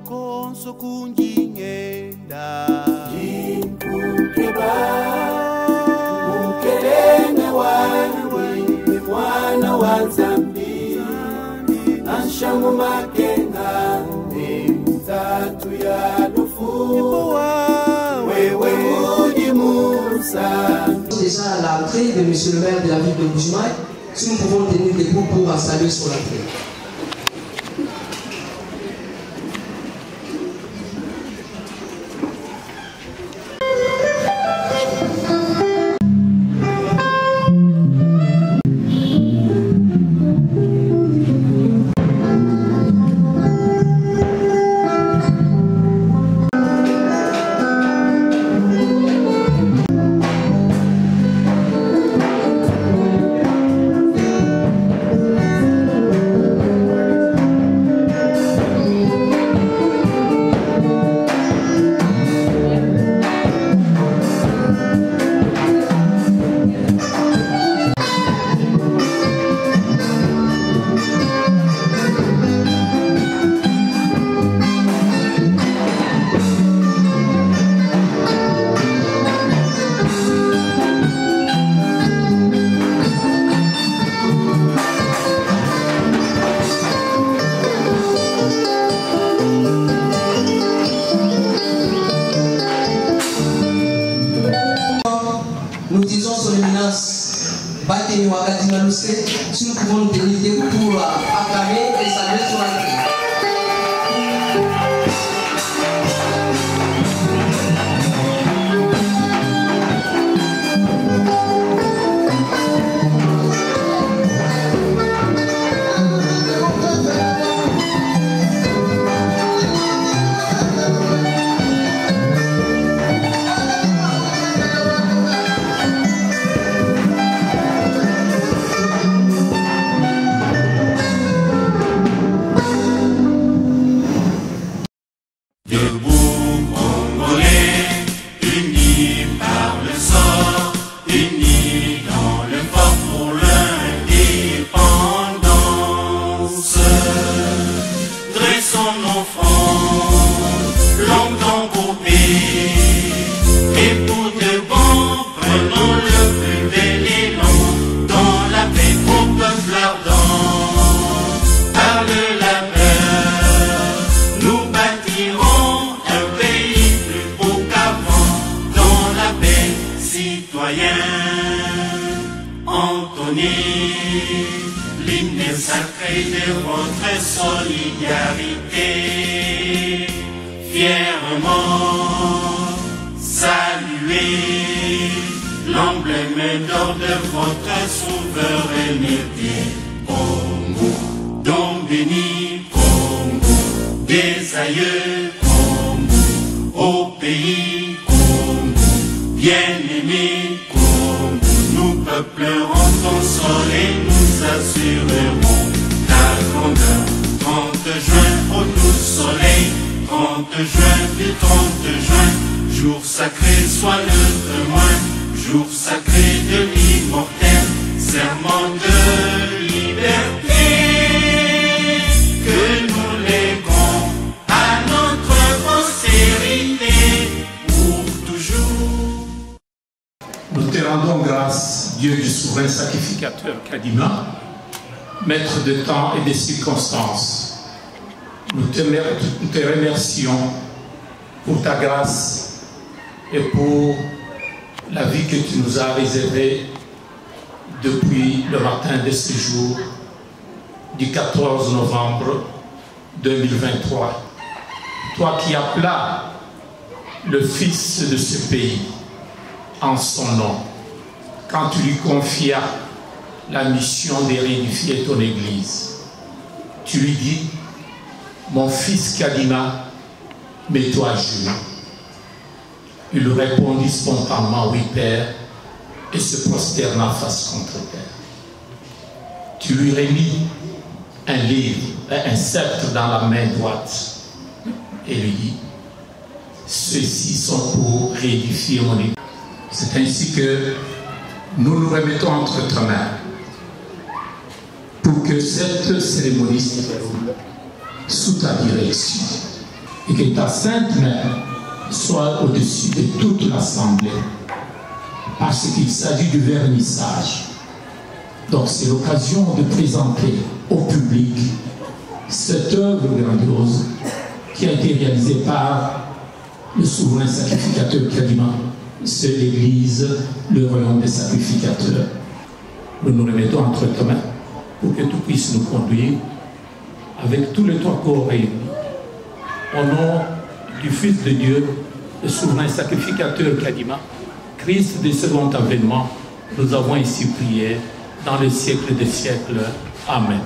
konso kunjingenda Jinkukeba Mukelene wani Mwana wa Nzambi Anshangu makenga Mtatu ya lufu Wewe uji Musa. Déjà à l'entrée de monsieur le maire de la ville de Bujimaï, si nous pouvons tenir debout pour saluer sur l'entrée. Nous disons son éminence, Bateni Wakatina Lucé, si nous pouvons nous tenir debout pour acclamer et saluer sur l'entrée. L'hymne sacré de votre solidarité, fièrement saluer l'emblème d'or de votre souveraineté. Congo, don béni, Congo, des aïeux, Congo, au pays, Congo, bien-aimé, Congo, nous peuplerons ton sol et nous assurerons ta grandeur. 30 juin au doux soleil, 30 juin du 30 juin, jour sacré soit le témoin, jour sacré de l'immortel, serment de liberté, que nous léguons à notre postérité pour toujours. Nous te rendons grâce, Dieu du souverain sacrificateur Kadima, maître de temps et des circonstances. Nous te remercions pour ta grâce et pour la vie que tu nous as réservée depuis le matin de ce jour du 14 novembre 2023. Toi qui appela le fils de ce pays en son nom, quand tu lui confias la mission de réédifier ton église, tu lui dis: mon fils Kadima, mets-toi à genoux. Il répondit spontanément: oui, Père, et se prosterna face contre terre. Tu lui remis un livre, un sceptre dans la main droite, et lui dit: ceux-ci sont pour réédifier mon église. C'est ainsi que nous nous remettons entre tes mains pour que cette cérémonie se déroule sous ta direction. et que ta Sainte Mère soit au-dessus de toute l'Assemblée, parce qu'il s'agit du vernissage. Donc c'est l'occasion de présenter au public cette œuvre grandiose qui a été réalisée par le souverain sacrificateur Kadima. C'est l'Église, le royaume des sacrificateurs. Nous nous remettons entre tes mains pour que tu puisses nous conduire avec tous les trois corps réunis. Au nom du Fils de Dieu, le souverain sacrificateur Kadima, Christ du second avènement, nous avons ici prié dans les siècles des siècles. Amen.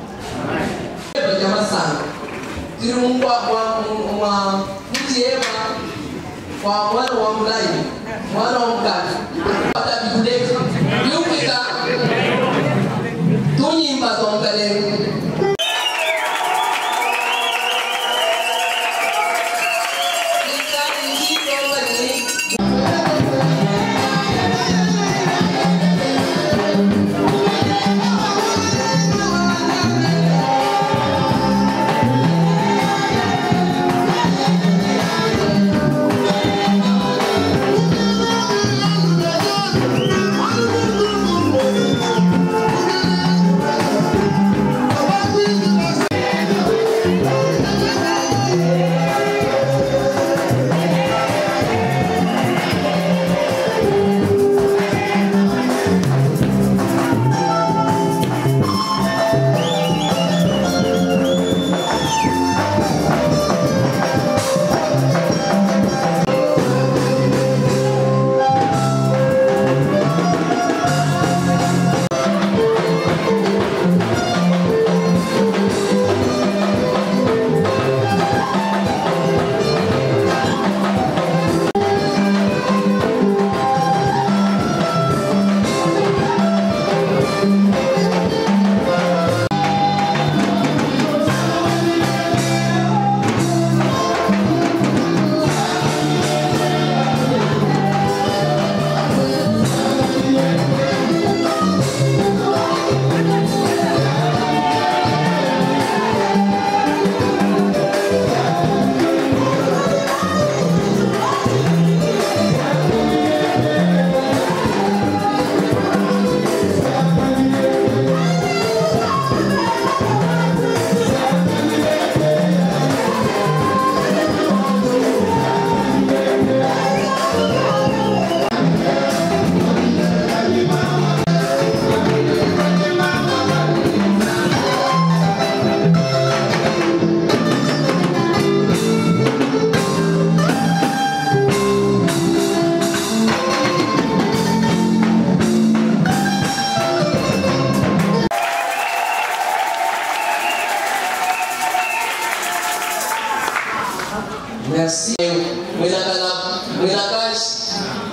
Merci.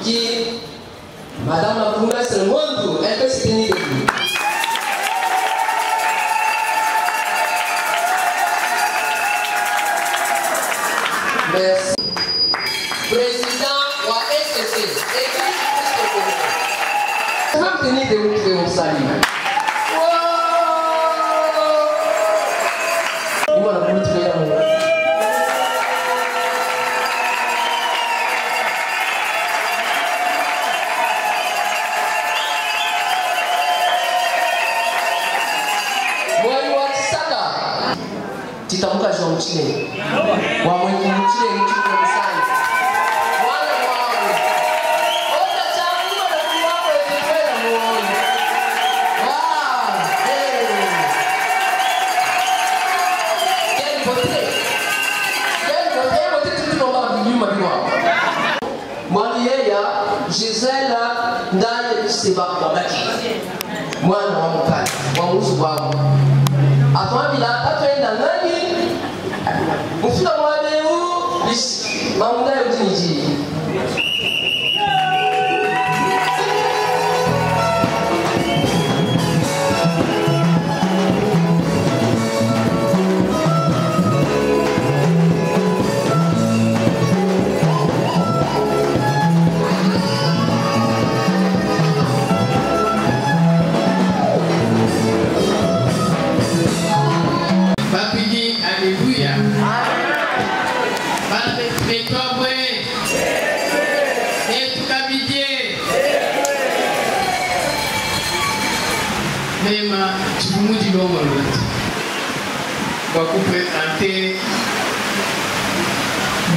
Qui, Madame la promesse du monde, elle peut se tenir debout. Merci. Président de la SCC, Église Christ Congo. Je vais me tenir debout pour vous saluer. Titamuka jonchile wa mwenye mchile mchile msani wale wao oda chakula na kuwako ekwela muone quel beauté tout le monde venu maintenant mwani yeya Gisela ndaye sebakabaki mwana wa mukali wa muzu wao atwambila atwenda nani mufika mwabewu mamunda yotiniji Nema chikumuji lomo lati kwa kupresente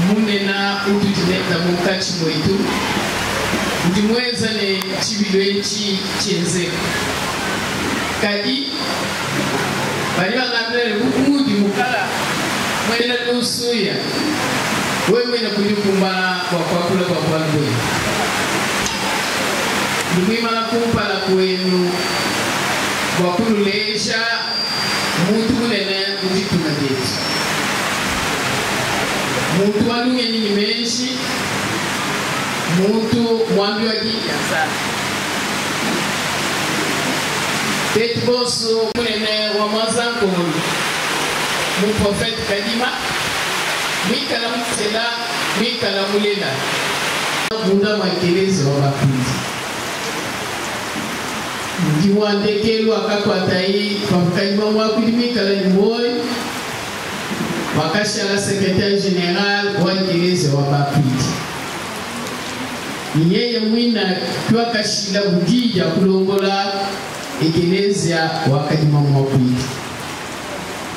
munena ututineta mukachi mwetu ndimweza ne chibilo echi chenze kadi bali bangamele kumudi mukala mwena lusuya wewe na kujukumbala kwa kula kwa kwalwe ndimwima kumpala kwenu wakululeja muntu munene mutituna jetu muntu walunge nini menshi muntu mwambi wa jija sana tetu bosu munene wa mwazankulu muprofeti kadima mwikala mutela mwikala mulela munda mwakelezi wa bapinzi ndiwandekelwa akakwatayi pamukanyuma mwakulimikala nyumboi wakashala secrétaire général wangereze wa bapiti yeye mwina twakashila bugija kulongola ekelezia wakanyuma mwakuiti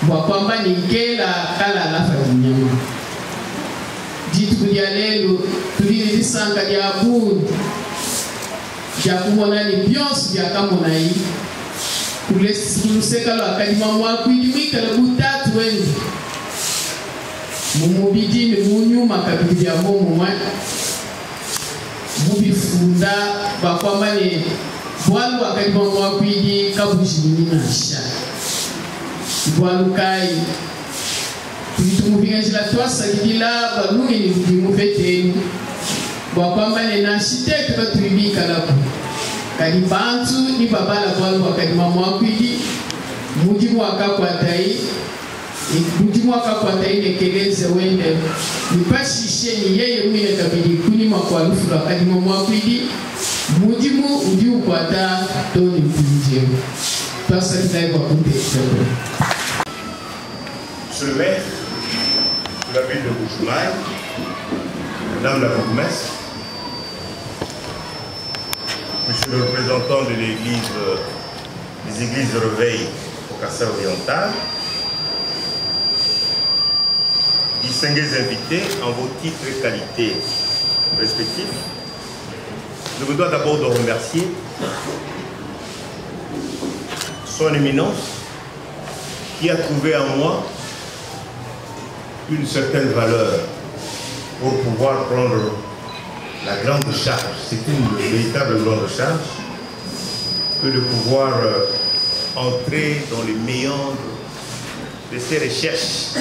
mwakwamba ninkela kala alafa jinyama jitu lya lelo tulili lisanga lya abundu jakumona ni byonso byakamona yi kuluseka akadima mwakwidimikala butatu wengi mumubidini munyuma kabili bya momumwa mubifunda bakwamane bwalu akadima mwakwidi kabujini nasha bwalu kai tulitumubingajila twasalidila balungi ni budimufeteni wakwambane na architecte batulibika lapo kali bantu ni babala bwalu wakadima mwakwidi mudimu wakakwatayi nekeleze wende nipashishe ni yeye mwine kabili kuni mwakwalufu wakadima mwakwidi mudimu udi ukwata toni mpinjeru twasalitayi kwa kumpekitako. Monsieur le maire de la ville de Bujumaï, Madame la bourgmestre, Monsieur le représentant de l'église, des églises de réveil au Kassai oriental, distingués invités en vos titres et qualités respectifs, je me dois d'abord de remercier son éminence qui a trouvé en moi une certaine valeur pour pouvoir prendre la grande charge. C'est une véritable grande charge que de pouvoir entrer dans les méandres de ces recherches,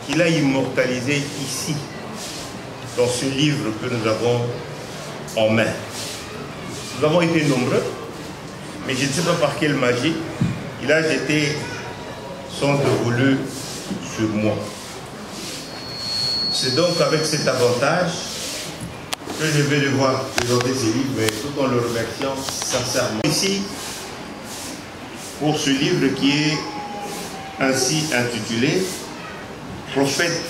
qu'il a immortalisé ici, dans ce livre que nous avons en main. Nous avons été nombreux, mais je ne sais pas par quelle magie, il a jeté son dévolu sur moi. C'est donc avec cet avantage que je vais devoir présenter ces livres, mais tout en le remerciant sincèrement. Ici, pour ce livre qui est ainsi intitulé Prophète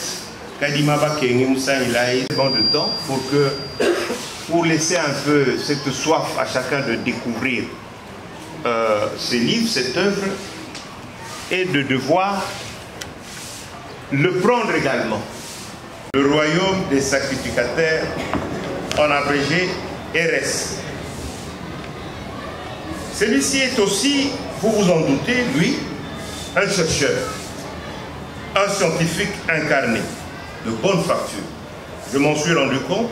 Kadima Bakenge Moussa Ilaï, bon de temps pour laisser un peu cette soif à chacun de découvrir ce livre, cette œuvre, et de devoir le prendre également. Le royaume des sacrificateurs, en abrégé RS. Celui-ci est aussi, vous vous en doutez, lui, un chercheur, un scientifique incarné, de bonne facture. Je m'en suis rendu compte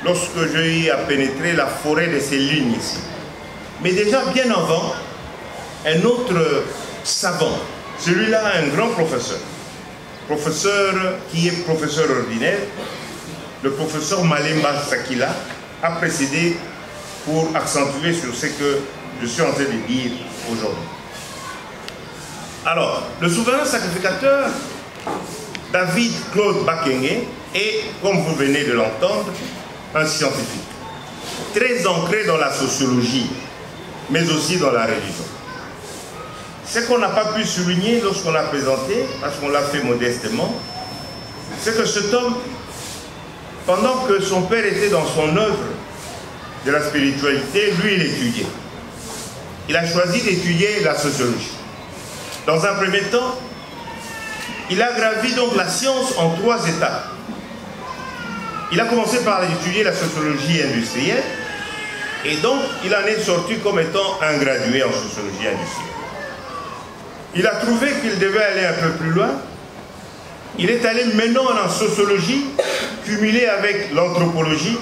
lorsque j'ai eu à pénétrer la forêt de ces lignes ici. Mais déjà bien avant, un autre savant, celui-là un grand professeur qui est professeur ordinaire, le professeur Malemba Sakila, a précédé pour accentuer sur ce que je suis en train de dire aujourd'hui. Alors, le souverain sacrificateur, David Claude Bakenge, est, comme vous venez de l'entendre, un scientifique, très ancré dans la sociologie, mais aussi dans la religion. Ce qu'on n'a pas pu souligner lorsqu'on l'a présenté, parce qu'on l'a fait modestement, c'est que cet homme, pendant que son père était dans son œuvre de la spiritualité, lui, il étudiait. Il a choisi d'étudier la sociologie. Dans un premier temps, il a gravi donc la science en 3 étapes. Il a commencé par étudier la sociologie industrielle, et donc il en est sorti comme étant un gradué en sociologie industrielle. Il a trouvé qu'il devait aller un peu plus loin. Il est allé maintenant en sociologie, cumulé avec l'anthropologie,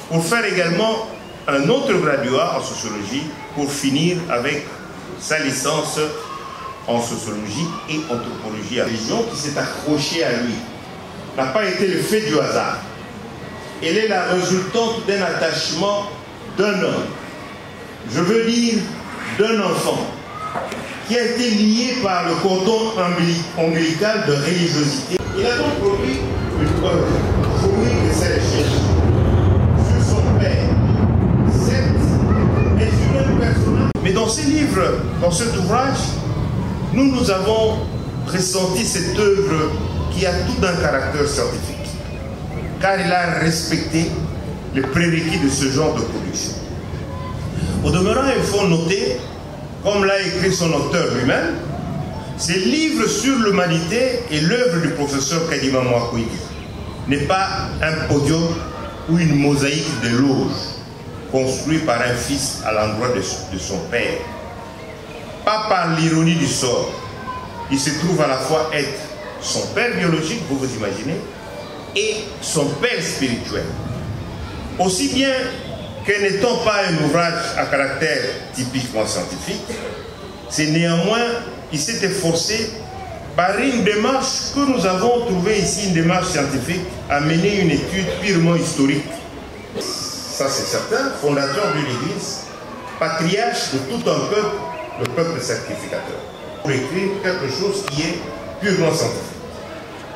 pour faire également un autre graduat en sociologie, pour finir avec sa licence en sociologie et anthropologie. La religion qui s'est accrochée à lui n'a pas été le fait du hasard. Elle est la résultante d'un attachement d'un homme, je veux dire d'un enfant, qui a été lié par le cordon ombilical de religiosité. Il a donc produit une preuve fournie de sa recherche sur son père, certes, mais sur un personnage. Mais dans ces livres, dans cet ouvrage, nous avons ressenti cette œuvre qui a tout d'un caractère scientifique, car il a respecté les prérequis de ce genre de production. Au demeurant, il faut noter, comme l'a écrit son auteur lui-même, ces livres sur l'humanité et l'œuvre du professeur Kadima Mwakwidi n'est pas un podium ou une mosaïque de loges construit par un fils à l'endroit de son père. Pas par l'ironie du sort. Il se trouve à la fois être son père biologique, vous vous imaginez, et son père spirituel. Aussi bien que n'étant pas un ouvrage à caractère typiquement scientifique, c'est néanmoins, il s'est efforcé par une démarche que nous avons trouvée ici, une démarche scientifique, à mener une étude purement historique. Ça c'est certain, fondateur d'une église, patriarche de tout un peuple, le peuple sacrificateur, pour écrire quelque chose qui est purement scientifique.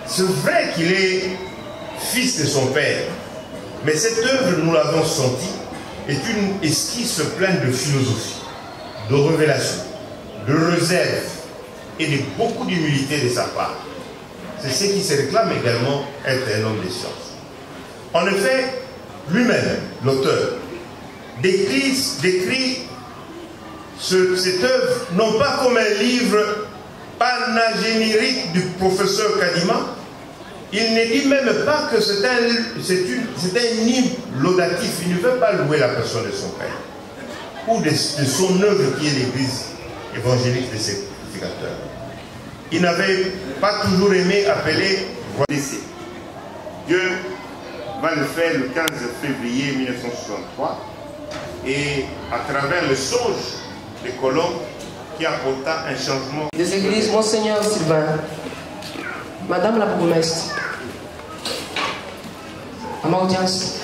C'est vrai qu'il est fils de son père, mais cette œuvre, nous l'avons senti, est une esquisse pleine de philosophie, de révélation, de réserve et de beaucoup d'humilité de sa part. C'est ce qui se réclame également être un homme de science. En effet, lui-même, l'auteur, décrit cette œuvre non pas comme un livre panagénérique du professeur Kadima. Il ne dit même pas que c'est un hymne laudatif. Il ne veut pas louer la personne de son père ou de son œuvre qui est l'église évangélique des sacrificateurs. Il n'avait pas toujours aimé appeler roi d'essai. Dieu va le faire le 15 février 1963 et à travers le songe de Colombe qui apporta un changement. Des églises, Monseigneur Sylvain, Madame la bourgmestre, à ma audience.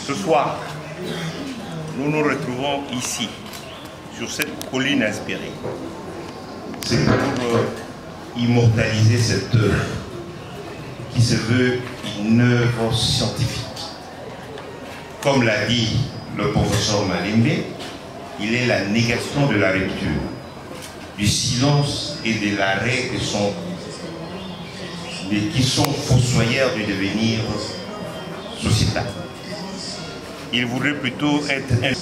Ce soir, nous nous retrouvons ici, sur cette colline inspirée. C'est pour immortaliser cette œuvre qui se veut une œuvre scientifique. Comme l'a dit le professeur Malimbe, il est la négation de la rupture, du silence et de l'arrêt qui sont fossoyeurs du devenir sociétal. Il voudrait plutôt être un...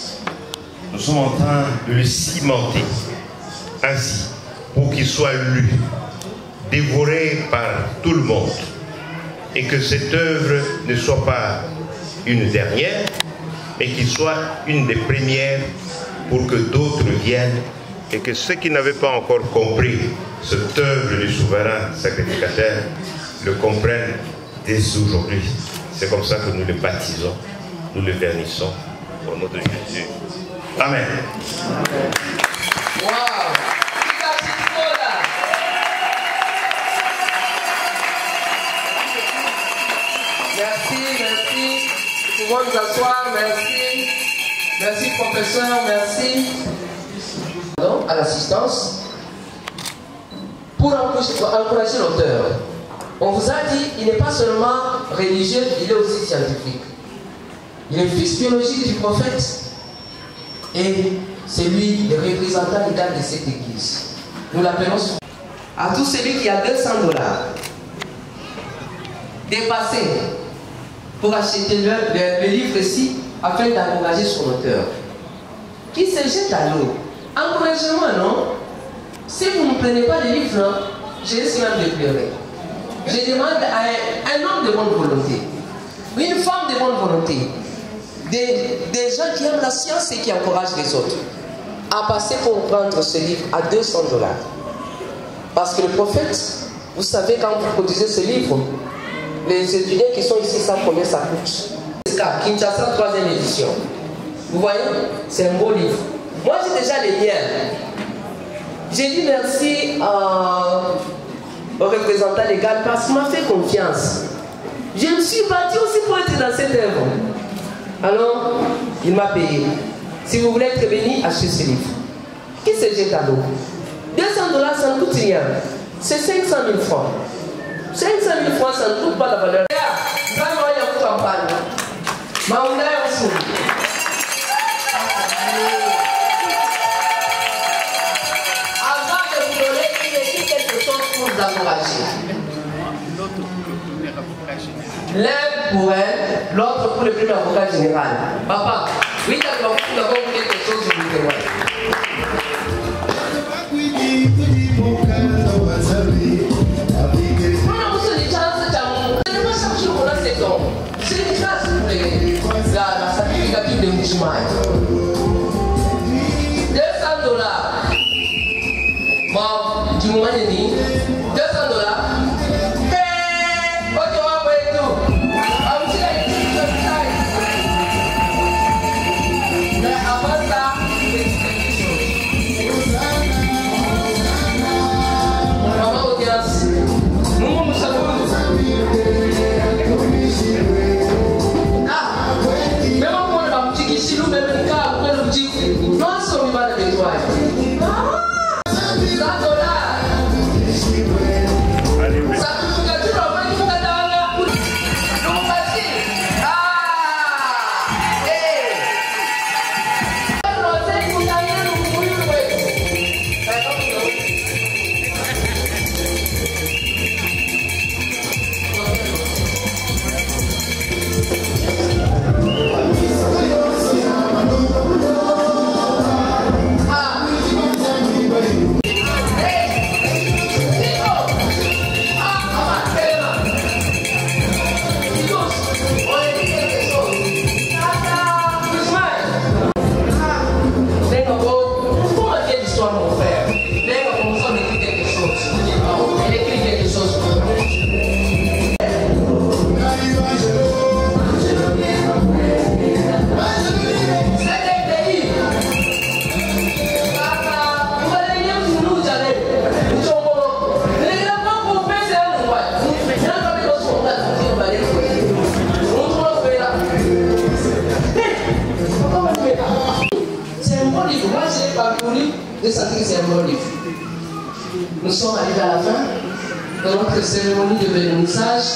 Nous sommes en train de le cimenter ainsi pour qu'il soit lu, dévoré par tout le monde et que cette œuvre ne soit pas une dernière mais qu'il soit une des premières pour que d'autres viennent et que ceux qui n'avaient pas encore compris cette œuvre du souverain sacrificateur le comprennent dès aujourd'hui. C'est comme ça que nous le baptisons, nous le vernissons au nom de Jésus. Amen. Wow. Merci, merci. Nous pouvons nous asseoir, merci. Merci, professeur, merci. À l'assistance. Pour encourager l'auteur, on vous a dit qu'il n'est pas seulement religieux, il est aussi scientifique. Il est fils biologique du prophète et c'est lui le représentant légal de cette église. Nous l'appelons à tout celui qui a $200 dépassé pour acheter le livre ici afin d'encourager son auteur. Qui se jette à l'eau. Encouragez-moi, non? Si vous ne prenez pas le livre, je risque même de pleurer. Je demande à un homme de bonne volonté, une femme de bonne volonté, des gens qui aiment la science et qui encouragent les autres, à passer pour prendre ce livre à $200. Parce que le prophète, vous savez, quand vous produisez ce livre, les étudiants qui sont ici savent combien ça coûte. Kinshasa 3e édition. Vous voyez, c'est un beau livre. Moi, j'ai déjà les miens. J'ai dit merci au représentant légal parce qu'il m'a fait confiance. Je me suis battu aussi pour être dans cette œuvre. Alors, il m'a payé. Si vous voulez être béni, achetez ce livre. Qui se jette à l'eau? $200, ça ne coûte rien. C'est 500 000 francs. 500 000 francs, ça ne coûte pas la valeur. Avant de vous donner, il existe quelque chose pour vous encourager. L'un pour elle, l'autre pour le premier avocat général. Papa, oui, d'accord, nous avons quelque chose, je vous témoigne. C'est une grâce pour la certificative de Mouchoumaï. $200. Bon, du moment donné, $200. Nous sommes arrivés à la fin de notre cérémonie de vernissage.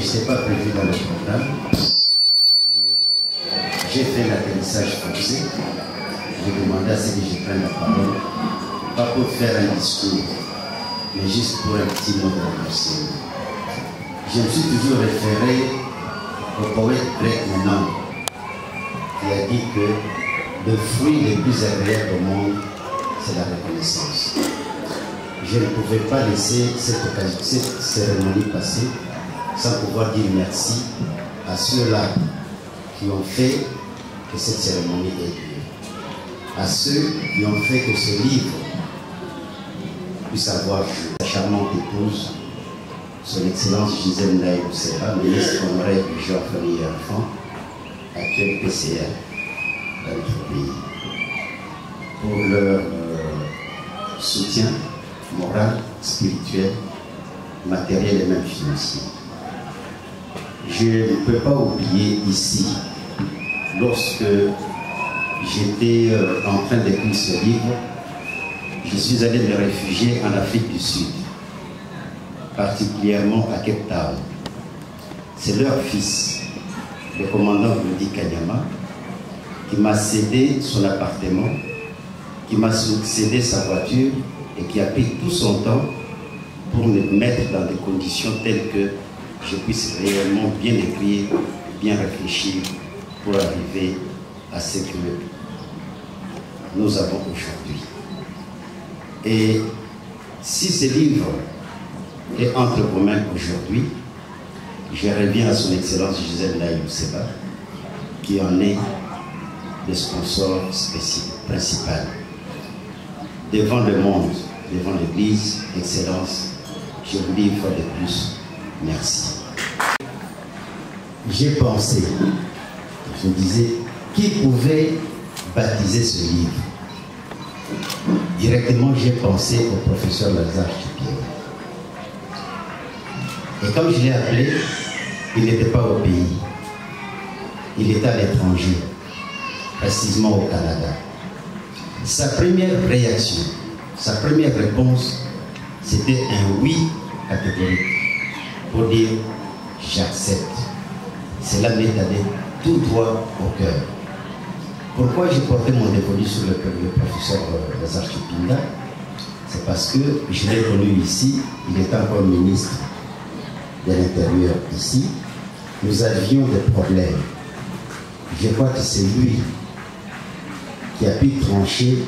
n'étais pas prévu dans le programme. J'ai fait l'atterrissage forcé. J'ai demandé à ce que je prenne la parole, pas pour faire un discours, mais juste pour un petit mot de remerciement. Je me suis toujours référé au poète grec Ménon, qui a dit que le fruit le plus agréable au monde, c'est la reconnaissance. Je ne pouvais pas laisser cette cérémonie passer sans pouvoir dire merci à ceux-là qui ont fait que cette cérémonie ait lieu, à ceux qui ont fait que ce livre puisse avoir sa charmante épouse, son Excellence Gisèle Ndaye Boussera, ministre honoraire du genre, famille et enfants, actuel PCA dans notre pays, pour leur soutien moral, spirituel, matériel et même financier. Je ne peux pas oublier ici, lorsque j'étais en train d'écrire ce livre, je suis allé me réfugier en Afrique du Sud, particulièrement à Cape Town. C'est leur fils, le commandant Rudy Kanyama, qui m'a cédé son appartement, qui m'a cédé sa voiture et qui a pris tout son temps pour me mettre dans des conditions telles que je puisse réellement bien écrire, bien réfléchir pour arriver à ce que nous avons aujourd'hui. Et si ce livre est entre vos mains aujourd'hui, je reviens à son Excellence Gisèle Ndaye Boussera, qui en est le sponsor principal. Devant le monde, devant l'Église, Excellence, je vous dis une fois de plus, merci. J'ai pensé, je me disais, qui pouvait baptiser ce livre? Directement, j'ai pensé au professeur Lazare Chipier. Et quand je l'ai appelé, il n'était pas au pays. Il était à l'étranger, précisément au Canada. Sa première réaction, sa première réponse, c'était un oui catégorique pour dire j'accepte. Cela m'est allé tout droit au cœur. Pourquoi j'ai porté mon dévolu sur le professeur Lazare Chipinda? C'est parce que je l'ai connu ici, il était encore ministre de l'Intérieur ici. Nous avions des problèmes. Je crois que c'est lui qui a pu trancher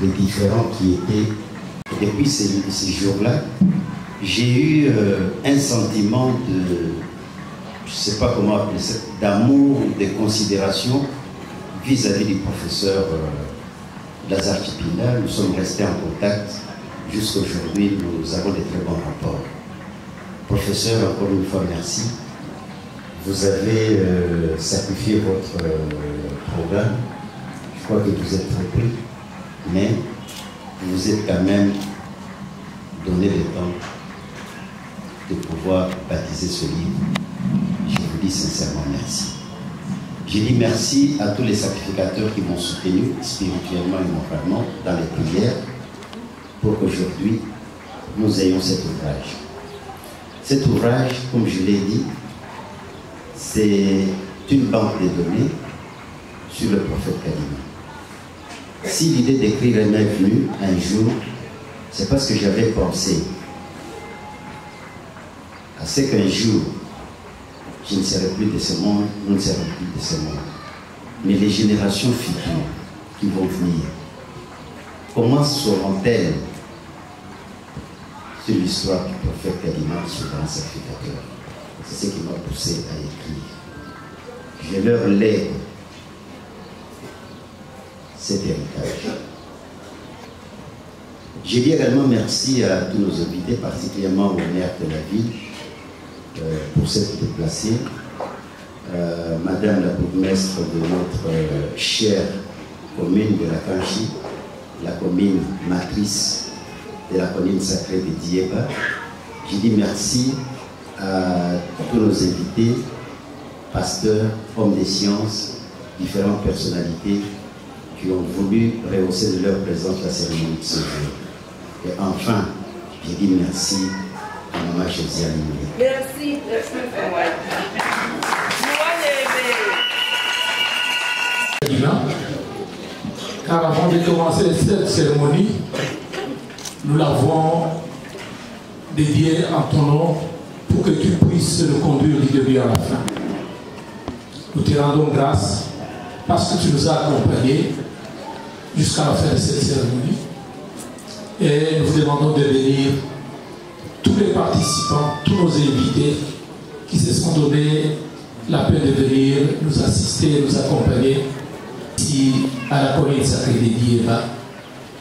les différends qui étaient. Depuis ces jours-là, j'ai eu un sentiment de, je ne sais pas comment appeler ça, d'amour, de considération vis-à-vis du professeur Lazare Chipinda. Nous sommes restés en contact jusqu'à aujourd'hui, nous avons de très bons rapports. Professeur, encore une fois, merci. Vous avez sacrifié votre programme. Je crois que vous êtes très pris, mais vous êtes quand même donné le temps de pouvoir baptiser ce livre. Je vous dis sincèrement merci. Je dis merci à tous les sacrificateurs qui m'ont soutenu spirituellement et moralement dans les prières pour qu'aujourd'hui nous ayons cet ouvrage. Cet ouvrage, comme je l'ai dit, c'est une banque de données sur le prophète Kalima. Si l'idée d'écrire m'est venue un jour, c'est parce que j'avais pensé à ce qu'un jour, je ne serai plus de ce monde, nous ne serons plus de ce monde. Mais les générations futures qui vont venir, comment sauront-elles sur l'histoire du prophète Kalima, ce grand sacrificateur? C'est ce qui m'a poussé à écrire. Je leur lègue cet héritage. Je dis également merci à tous nos invités, particulièrement au maire de la ville, pour s'être déplacé. Madame la bourgmestre de notre chère commune de la Kanchi, la commune matrice de la commune sacrée de Dieba. Je dis merci à tous nos invités, pasteurs, hommes des sciences, différentes personnalités qui ont voulu rehausser de leur présence la cérémonie de ce jour. Et enfin, je dis merci à Maman Josiane. Merci, merci, car avant de commencer cette cérémonie, nous l'avons dédiée en ton nom pour que tu puisses le conduire du début à la fin. Nous te rendons grâce parce que tu nous as accompagnés jusqu'à la fin de cette cérémonie. Et nous vous demandons de bénir tous les participants, tous nos invités qui se sont donnés la peine de venir nous assister, nous accompagner ici à la colline sacrée des Diéba.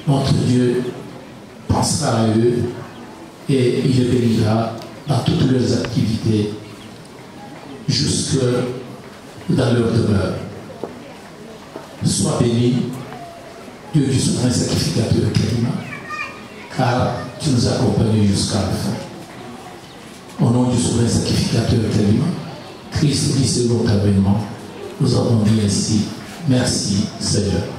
Notre Dieu pensera à eux et il les bénira dans toutes leurs activités jusque dans leur demeure. Sois béni, Dieu du souverain sacrificateur Kalima, car tu nous as accompagnés jusqu'à la fin. Au nom du souverain sacrificateur Kalima, Christ dit selon ton avènement, nous avons dit ainsi, merci Seigneur.